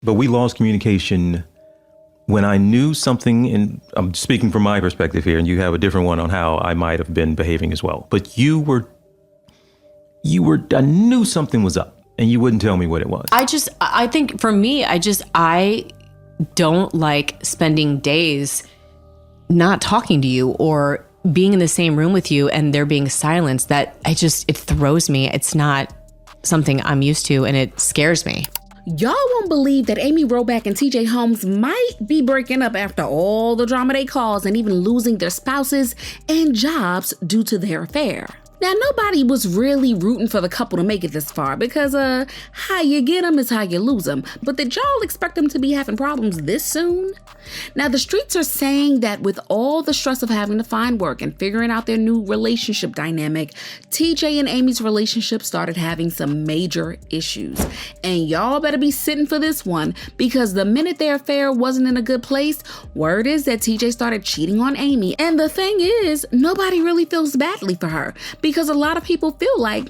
But we lost communication when I knew something, and I'm speaking from my perspective here, and you have a different one on how I might have been behaving as well. But I knew something was up, and you wouldn't tell me what it was. I think for me, I don't like spending days not talking to you or being in the same room with you and there being silence. It throws me. It's not something I'm used to, and it scares me. Y'all won't believe that Amy Robach and TJ Holmes might be breaking up after all the drama they caused and even losing their spouses and jobs due to their affair. Now, nobody was really rooting for the couple to make it this far because how you get them is how you lose them. But did y'all expect them to be having problems this soon? Now, the streets are saying that with all the stress of having to find work and figuring out their new relationship dynamic, TJ and Amy's relationship started having some major issues. And y'all better be sitting for this one, because the minute their affair wasn't in a good place, word is that TJ started cheating on Amy. And the thing is, nobody really feels badly for her, because a lot of people feel like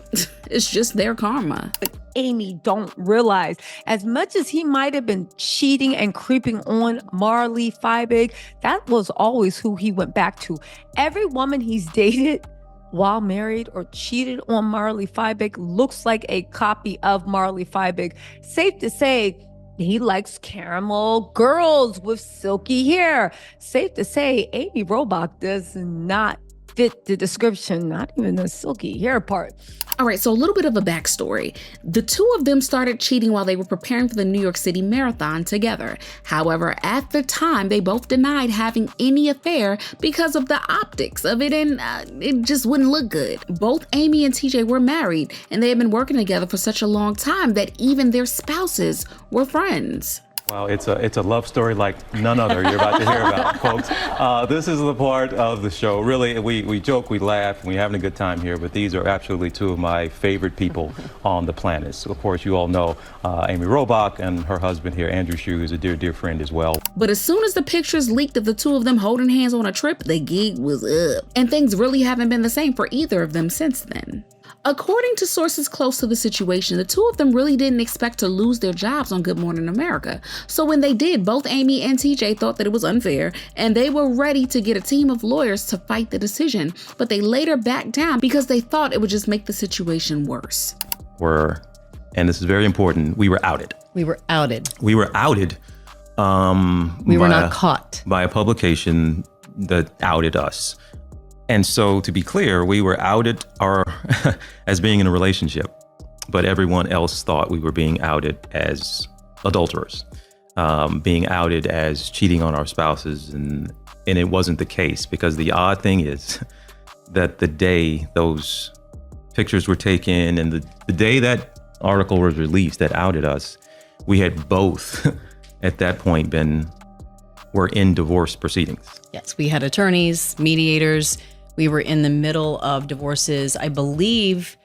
it's just their karma. But Amy don't realize, as much as he might have been cheating and creeping on Marley Fiebig, that was always who he went back to. Every woman he's dated while married or cheated on Marley Fiebig looks like a copy of Marley Fiebig. Safe to say, he likes caramel girls with silky hair. Safe to say, Amy Robach does not fit the description, not even the silky hair part. All right, so a little bit of a backstory. The two of them started cheating while they were preparing for the New York City Marathon together. However, at the time, they both denied having any affair because of the optics of it, and it just wouldn't look good. Both Amy and TJ were married, and they had been working together for such a long time that even their spouses were friends. Wow, it's a love story like none other you're about to hear about, folks. This is the part of the show. Really, we joke, we laugh, we're having a good time here, but these are absolutely two of my favorite people on the planet. So, of course, you all know Amy Robach and her husband here, Andrew Shue, who's a dear, dear friend as well. But as soon as the pictures leaked of the two of them holding hands on a trip, the gig was up. And things really haven't been the same for either of them since then. According to sources close to the situation, the two of them really didn't expect to lose their jobs on Good Morning America. So when they did, both Amy and TJ thought that it was unfair, and they were ready to get a team of lawyers to fight the decision. But they later backed down because they thought it would just make the situation worse. And this is very important, we were outed. We were outed. We were outed. We were not caught. By a publication that outed us. And so, to be clear, we were outed as being in a relationship, but everyone else thought we were being outed as adulterers, being outed as cheating on our spouses, and it wasn't the case, because the odd thing is that the day those pictures were taken and the day that article was released that outed us, we had both at that point were in divorce proceedings. Yes, we had attorneys, mediators. We were in the middle of divorces. I believe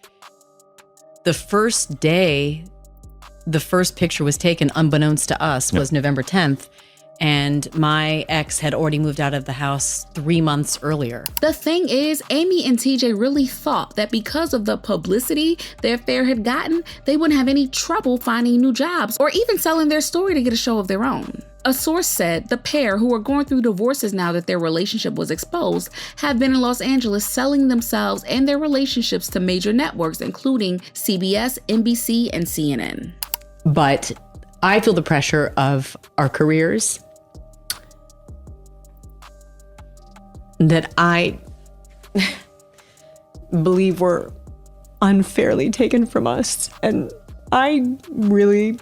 the first day the first picture was taken, unbeknownst to us, was November 10th. And my ex had already moved out of the house 3 months earlier. The thing is, Amy and TJ really thought that because of the publicity their affair had gotten, they wouldn't have any trouble finding new jobs or even selling their story to get a show of their own. A source said the pair, who are going through divorces now that their relationship was exposed, have been in Los Angeles selling themselves and their relationships to major networks, including CBS, NBC, and CNN. But I feel the pressure of our careers that I believe were unfairly taken from us. And I really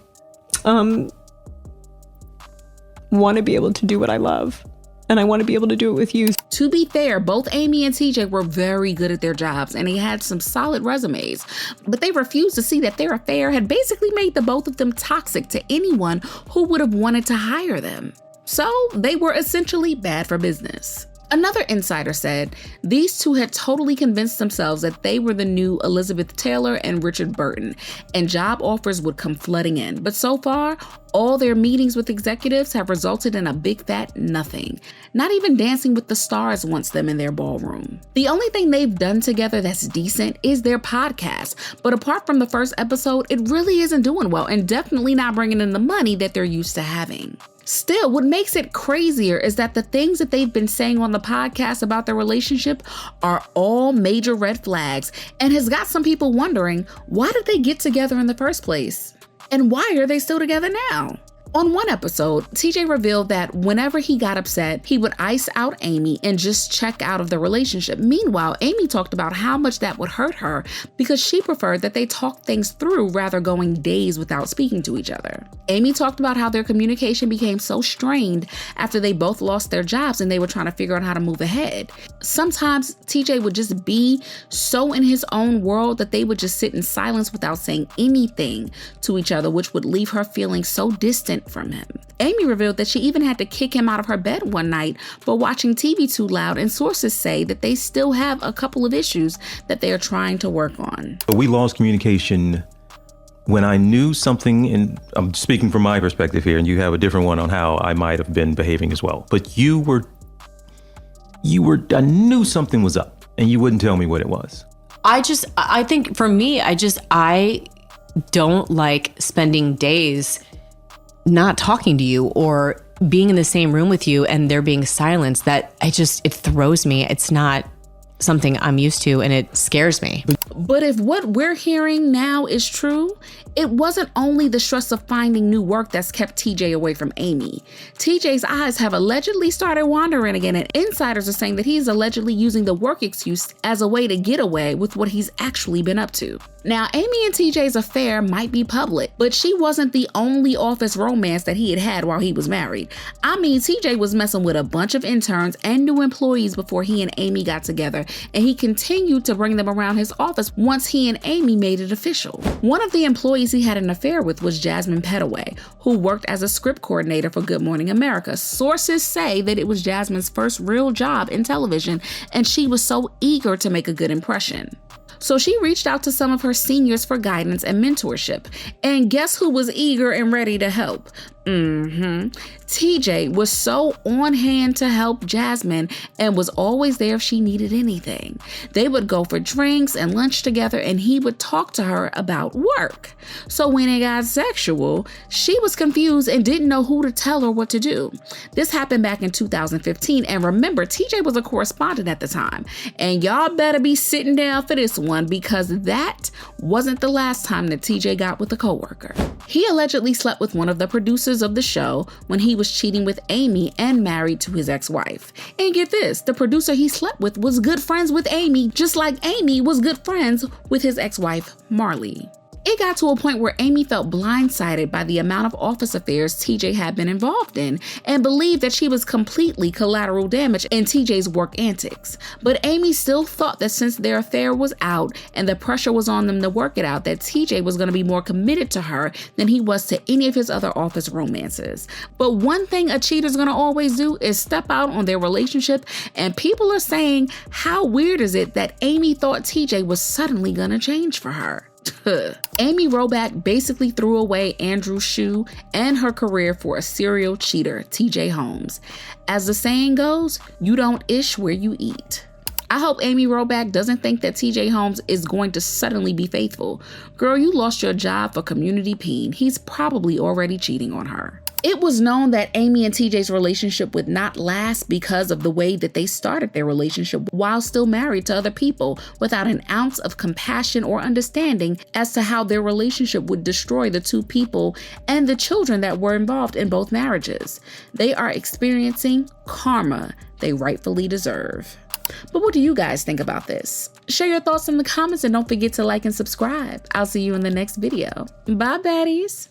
want to be able to do what I love. And I want to be able to do it with you. To be fair, both Amy and TJ were very good at their jobs and they had some solid resumes, but they refused to see that their affair had basically made the both of them toxic to anyone who would have wanted to hire them. So they were essentially bad for business. Another insider said these two had totally convinced themselves that they were the new Elizabeth Taylor and Richard Burton, and job offers would come flooding in. But so far, all their meetings with executives have resulted in a big fat nothing. Not even Dancing with the Stars wants them in their ballroom. The only thing they've done together that's decent is their podcast. But apart from the first episode, it really isn't doing well and definitely not bringing in the money that they're used to having. Still, what makes it crazier is that the things that they've been saying on the podcast about their relationship are all major red flags and has got some people wondering, why did they get together in the first place? And why are they still together now? On one episode, TJ revealed that whenever he got upset, he would ice out Amy and just check out of the relationship. Meanwhile, Amy talked about how much that would hurt her because she preferred that they talk things through rather going days without speaking to each other. Amy talked about how their communication became so strained after they both lost their jobs and they were trying to figure out how to move ahead. Sometimes TJ would just be so in his own world that they would just sit in silence without saying anything to each other, which would leave her feeling so distant from him. Amy revealed that she even had to kick him out of her bed one night for watching TV too loud, and sources say that they still have a couple of issues that they are trying to work on. We lost communication when I knew something, and I'm speaking from my perspective here, and you have a different one on how I might have been behaving as well. But I knew something was up and you wouldn't tell me what it was. I think for me, I don't like spending days not talking to you or being in the same room with you and there being silence. That it throws me. It's not something I'm used to and it scares me. But if what we're hearing now is true, it wasn't only the stress of finding new work that's kept TJ away from Amy. TJ's eyes have allegedly started wandering again, and insiders are saying that he's allegedly using the work excuse as a way to get away with what he's actually been up to. Now, Amy and TJ's affair might be public, but she wasn't the only office romance that he had had while he was married. I mean, TJ was messing with a bunch of interns and new employees before he and Amy got together, and he continued to bring them around his office once he and Amy made it official. One of the employees he had an affair with was Jasmine Pettaway, who worked as a script coordinator for Good Morning America. Sources say that it was Jasmine's first real job in television, and she was so eager to make a good impression. So she reached out to some of her seniors for guidance and mentorship. And guess who was eager and ready to help? TJ was so on hand to help Jasmine and was always there if she needed anything. They would go for drinks and lunch together, and he would talk to her about work. So when it got sexual, she was confused and didn't know who to tell her what to do. This happened back in 2015, and remember, TJ was a correspondent at the time. And y'all better be sitting down for this one, because that wasn't the last time that TJ got with a coworker. He allegedly slept with one of the producers of the show when he was cheating with Amy and married to his ex-wife. And get this, the producer he slept with was good friends with Amy, just like Amy was good friends with his ex-wife, Marley. It got to a point where Amy felt blindsided by the amount of office affairs TJ had been involved in and believed that she was completely collateral damage in TJ's work antics. But Amy still thought that since their affair was out and the pressure was on them to work it out, that TJ was going to be more committed to her than he was to any of his other office romances. But one thing a cheater's going to always do is step out on their relationship, and people are saying, how weird is it that Amy thought TJ was suddenly going to change for her? Amy Robach basically threw away Andrew's shoe and her career for a serial cheater, TJ Holmes. As the saying goes, you don't ish where you eat. I hope Amy Robach doesn't think that TJ Holmes is going to suddenly be faithful. Girl, you lost your job for community peen. He's probably already cheating on her. It was known that Amy and TJ's relationship would not last because of the way that they started their relationship while still married to other people, without an ounce of compassion or understanding as to how their relationship would destroy the two people and the children that were involved in both marriages. They are experiencing karma they rightfully deserve. But what do you guys think about this? Share your thoughts in the comments and don't forget to like and subscribe. I'll see you in the next video. Bye, baddies.